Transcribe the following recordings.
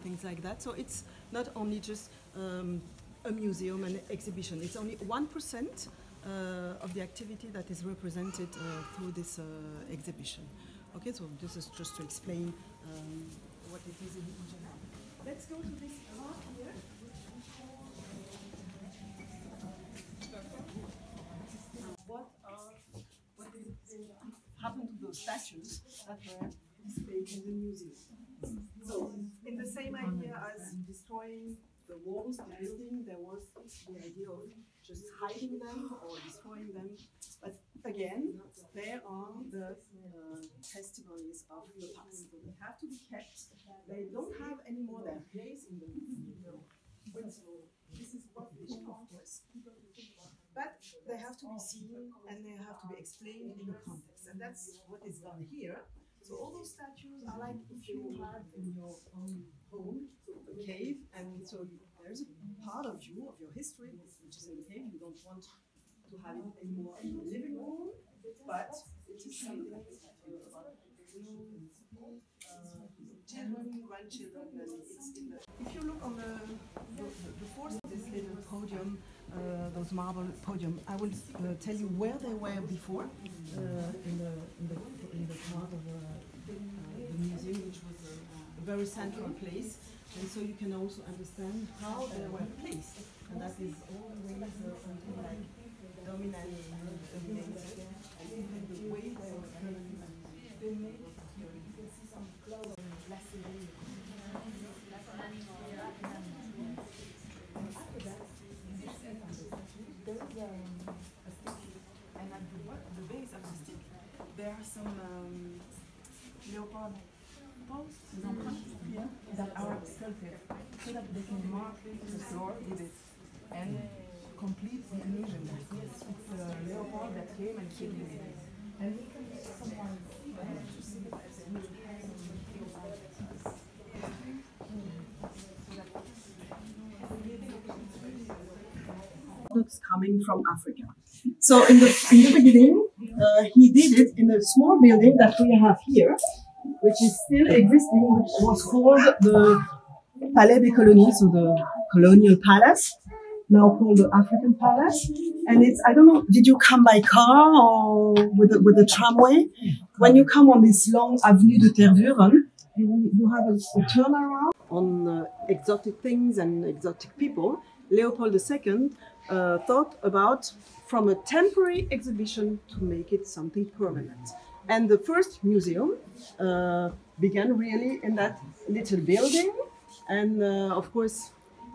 things like that. So it's not only just a museum and exhibition. It's only 1% of the activity that is represented through this exhibition. Okay, so this is just to explain what it is in general. Let's go to this part here. What happened to those statues that were displayed in the museum? So, in the same idea as destroying the walls, the building, there was the idea of just hiding them or destroying them. But again, there are the testimonies of the past. So they have to be kept. They don't have any more their place in the museum. This is what they show, of course. But they have to be seen and they have to be explained in a context. And that's what is done here. So all those statues are like if you have in your own home a cave, and so there's a part of you, of your history, which is in the cave. You don't want to have it anymore in the living room, but it is something about children, grandchildren, and it's in the... If you look on the fourth, this little podium, those marble podium, I will tell you where they were before in the part of the museum, which was a very central place, and so you can also understand how they were placed, and that is always something like dominating, and even the way they were made. You can see some clothes and glassy. After that, there is a stick, and at the base of the stick, there are some leopard posts that are sculpted so that they can mark the floor with it and complete the illusion. Yes, it's a leopard that came and killed it. And we can sometimes see it as a coming from Africa. So in the beginning, he did it in a small building that we have here, which is still existing, which was called the Palais Decolonial, so the colonial palace, now called the African Palace. And it's, I don't know, did you come by car or with the tramway? When you come on this long Avenue de Tervuren, you have a turnaround on exotic things and exotic people. Leopold II thought about from a temporary exhibition to make it something permanent. And the first museum began really in that little building. And of course,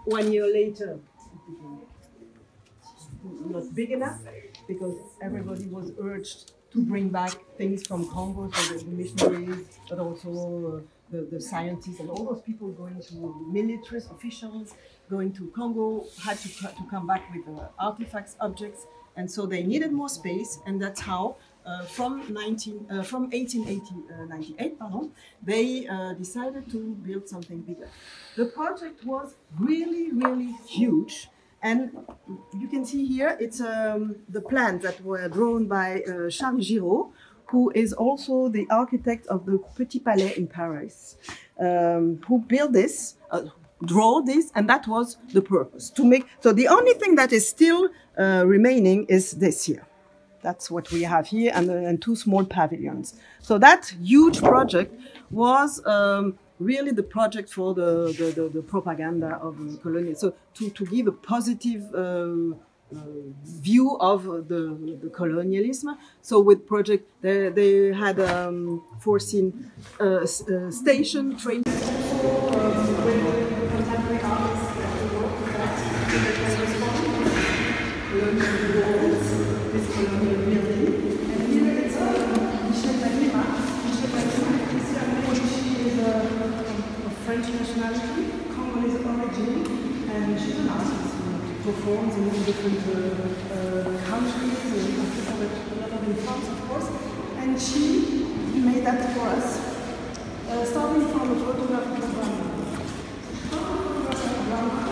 1 year later, it became not big enough because everybody was urged to bring back things from Congo, so the missionaries, but also the scientists and all those people going to militaries, officials, going to Congo, had to come back with artifacts, objects, and so they needed more space, and that's how from 1898, they decided to build something bigger. The project was really, really huge, and you can see here it's the plans that were drawn by Charles Giraud, who is also the architect of the Petit Palais in Paris, who built this, draw this, and that was the purpose, to make, so the only thing that is still remaining is this here. That's what we have here, and two small pavilions. So that huge project was really the project for the propaganda of colonial. So to give a positive view of the colonialism. So with project, they had foreseen station, train. Contemporary artists that work with that. This colonial building. And here it's Michel Malima. Michel Malima is of French nationality, Congolese origin, and she's an artist who performs in different countries, in Africa, but a lot of in France, of course. And she made that for us, starting from a photograph of Grandma.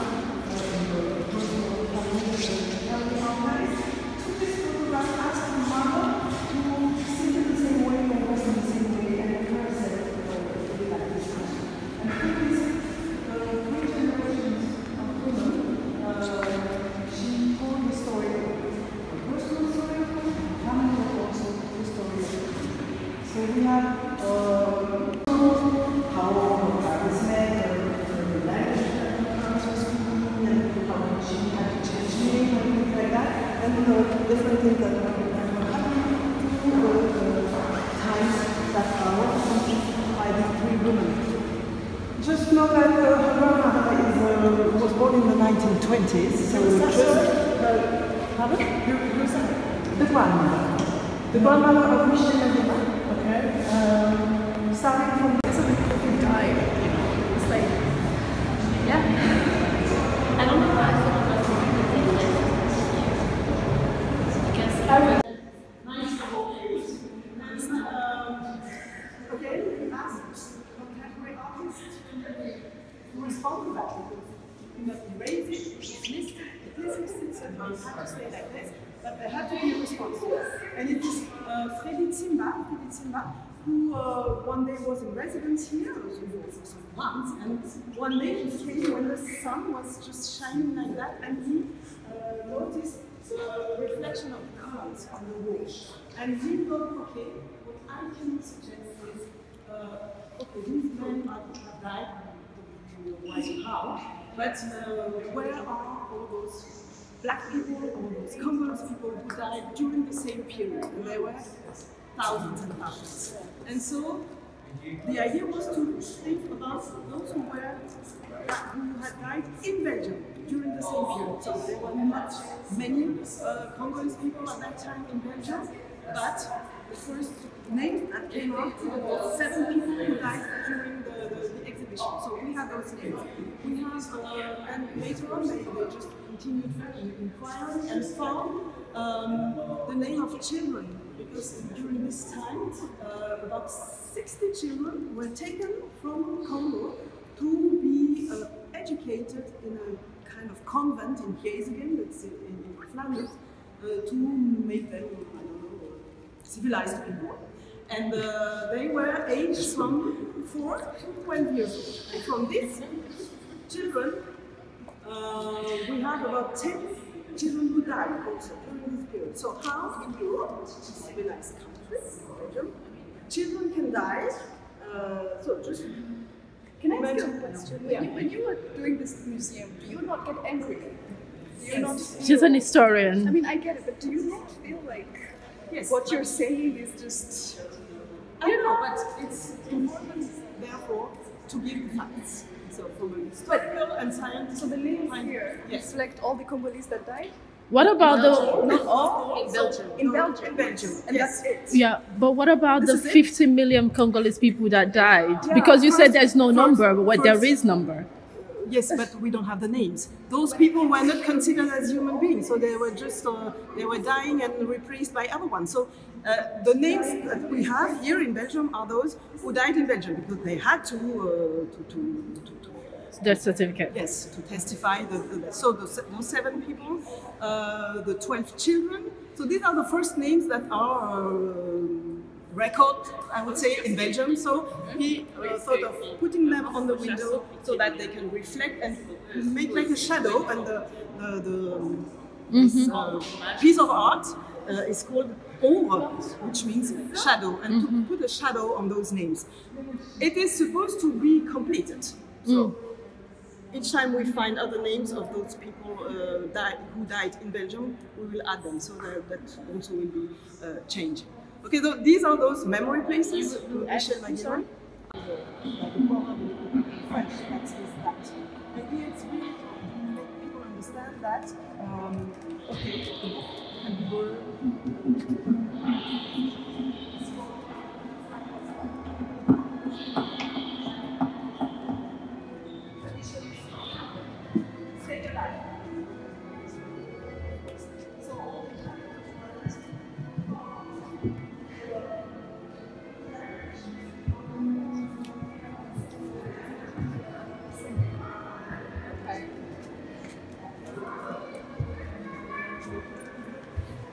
and different things that were happening to the times that were represented by these three women. Just know that her grandmother was born in the 1920s, so pardon? The grandmother. The grandmother of Michel Levina. Okay. Starting from this, who died, it's like, yeah. I don't know why I thought about it. Okay, we asked contemporary artists to respond to that. You must erase it, dismiss it, it is existed, so you have to stay like this, but there had to be a response. And it is Freddy Zimba, who one day was in residence here, for some months, and one day he came when the sun was just shining like that, and he noticed the reflection of clouds on the wall. And he thought, okay, what I can suggest is, okay, these men have died, I don't know why how, but where are all those black people, all those Congolese people who died during the same period? And there were thousands and thousands. And so the idea was to think about those who had died in Belgium during the same period. So there were not many Congolese people at that time in Belgium, but the first name that came out were 7 people who died during the exhibition. So we have those names. We have, and later on they just continued inquiring and found the name of children, because during this time about 60 children were taken from Congo to be educated in a kind of convent in Geesingen, that's in Flanders, to make them, I don't know, civilized people. And they were aged from 4 to 12 years old. And from these children, we have about 10 children who died also during this period. So how in Europe, a civilized country, Belgium, children can die. So just can I ask you a question? When you were doing this museum, do you not get angry? Do you not feel, she's an historian. I mean, I get it, but do you not feel like what you're saying is just... I don't know, but it's important, therefore, to give the facts. So from a historical and scientific... So the names here reflect all the Congolese that died? What about Not all in Belgium. In Belgium. In Belgium. And that's it. Yeah, but what about the 50 million Congolese people that died? Yeah, because you said there's no number, but there is number. Yes, but we don't have the names. Those people were not considered as human beings, so they were just they were dying and replaced by other ones. So the names that we have here in Belgium are those who died in Belgium because they had to death certificate. Yes, to testify. So those 7 people, the 12 children. So these are the first names that are record, I would say, in Belgium. So he thought of putting them on the window so that they can reflect and make like a shadow. And this piece of art is called ombre, which means shadow, and to put a shadow on those names. It is supposed to be completed. So each time we find other names of those people who died in Belgium, we will add them, so that also will be changed. Okay, so these are those memory places to Michel Levina. French, that's that. And here it's really to make people understand that, okay, the book can be burned.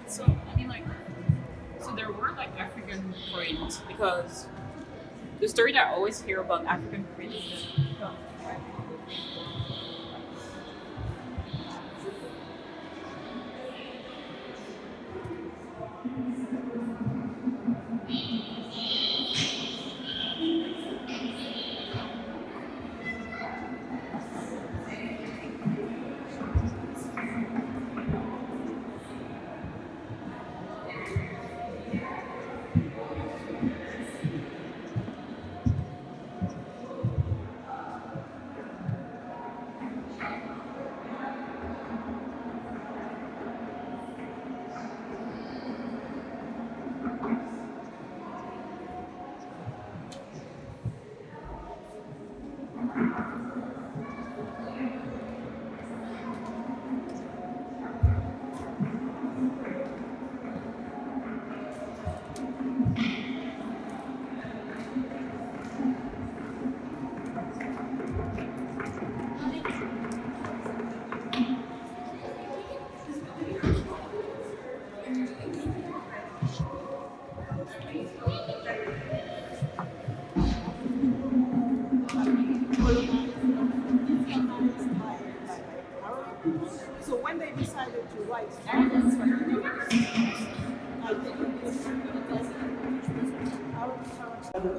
So, I mean, so there were African print, because the story that I always hear about African print is that So when they decided to write, I think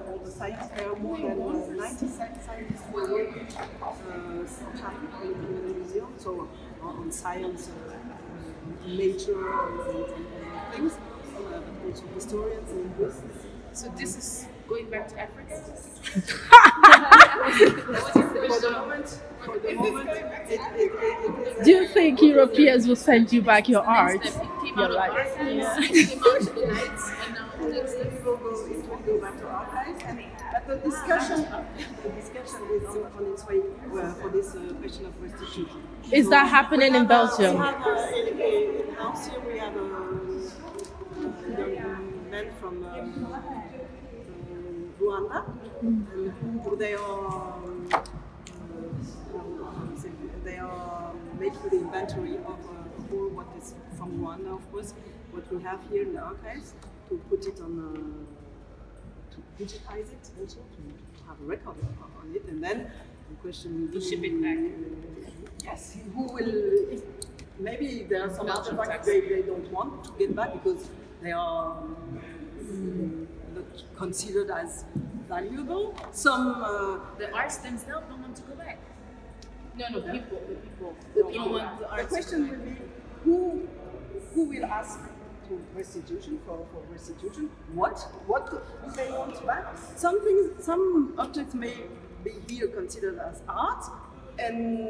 all the science, there are more than 90 scientists who are working full-time in the museum, so on science, nature, and things, but also historians and linguists. So this is going back to Africa? For the moment, it Do you think Europeans will send you back your art? Your life? Yeah. It came out to the lights and now it will go back to archives. But the discussion is on its way for this question of restitution. Is that happening in Belgium? We have in house here we have a young men from Rwanda, and who they are making the inventory of all what is from Rwanda, of course, what we have here in the archives, to put it on, to digitize it also, to have a record on it, and then the question will be to ship it back. Yes, who will? Maybe there are some artifacts they don't want to get back because they are not considered as valuable. Some The arts themselves don't want to go back. No, the people. the question will be who will ask to restitution for restitution? What do they want back? Some objects may be here considered as art, and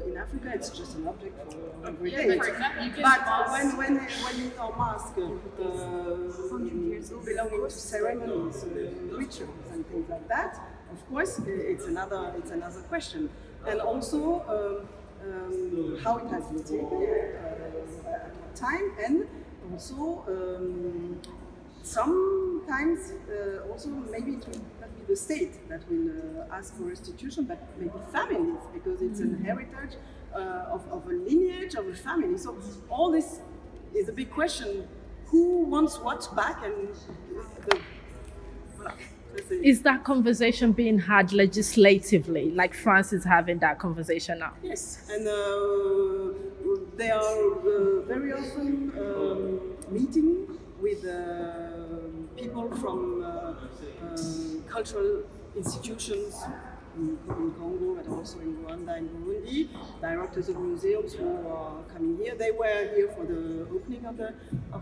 in Africa it's just an object for every day. But when in our mask belonging to ceremonies, rituals, and things like that, of course it's another question. And also how it has been taken, at what time, and also sometimes also maybe it will not be the state that will ask for restitution, but maybe families, because it's an heritage of a lineage, of a family. So all this is a big question: who wants what back, and voilà. Is that conversation being had legislatively, like France is having that conversation now? Yes, and they are very often meeting with people from cultural institutions in Congo, but also in Rwanda and Burundi, directors of museums who are coming here. They were here for the opening of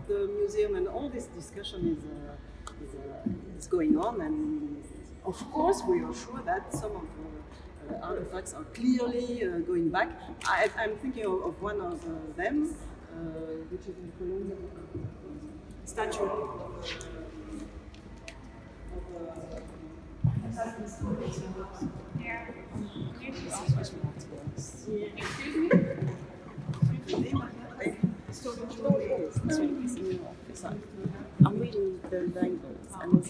the museum, and all this discussion is going on. And of course, we are sure that some of the artifacts are clearly going back. I'm thinking of one of them, which is in Colonial statue I'm reading the labels and it's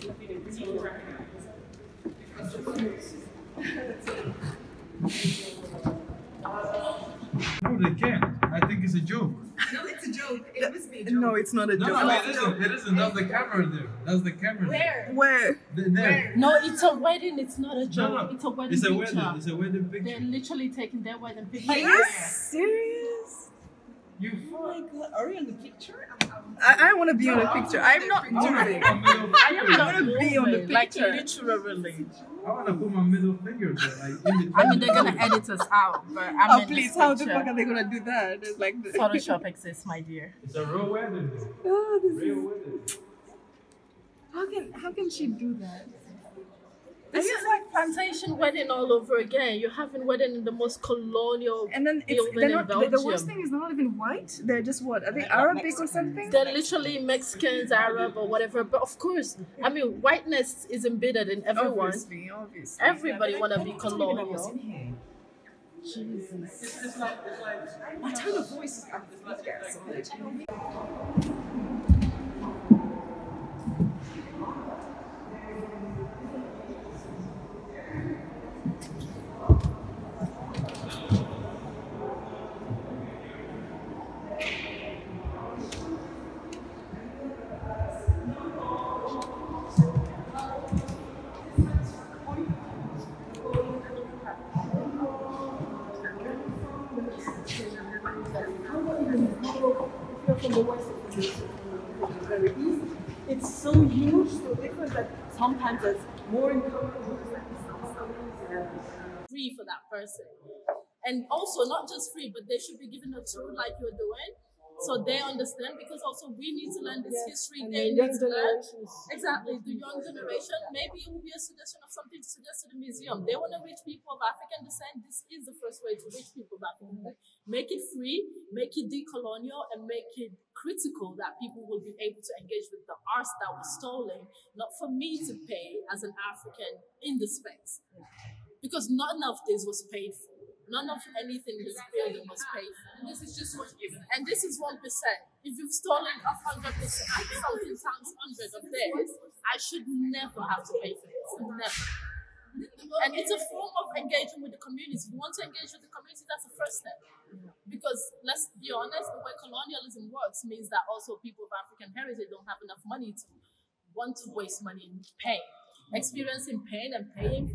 No, they can't. I think it's a joke. No, it's a joke. It must be a joke. No, it's not a joke. No, it isn't. It isn't. That's the camera there. That's the camera there. Where? There. No, it's a wedding. It's not a joke. No, it's a wedding It's a picture. wedding. It's a wedding picture. They're literally taking their wedding picture. Are you serious? You Oh my god, are you in the picture? I want to be on the picture. I'm not moving. I want to be on the like picture. literally. I want to put my middle finger there, like in between. I mean, they're gonna edit us out, but I'm Oh in please, this how the picture. fuck are they gonna do that? It's like the Photoshop exists, my dear. It's a real wedding, though. Oh, this Real is, wedding. how can she do that? This is like plantation wedding all over again. You're having wedding in the most colonial And then it's building they're in not Belgium. the worst thing is they're not even white. They're just what? Are they Arabic or something? They're literally Mexicans, Arab, or whatever. But of course, I mean, whiteness is embedded in everyone. Obviously. Everybody want to be colonial. Jesus. What kind of voices are these guys? from the west or from the very east. It's so huge, so different that sometimes there's more in common. Free for that person. And also not just free, but they should be given a tool like you're doing, so they understand, because also we need to learn this history. And They the need young to learn. generations. Exactly, the young generation. Maybe it will be a suggestion of something to suggest to the museum. They want to reach people of African descent. This is the first way to reach people of African descent. Make it free, make it decolonial, and make it critical that people will be able to engage with the arts that was stolen, not for me to pay as an African in the space. Because none of this was paid for. None of anything in this building was paid for. And this is just what's given. And this is 1%. If you've stolen 100%, something times 100 of this, I should never have to pay for this. Never. And it's a form of engaging with the community. If you want to engage with the community, that's the first step. Because let's be honest, the way colonialism works means that also people of African heritage don't have enough money to want to waste money in pain. Experiencing pain and paying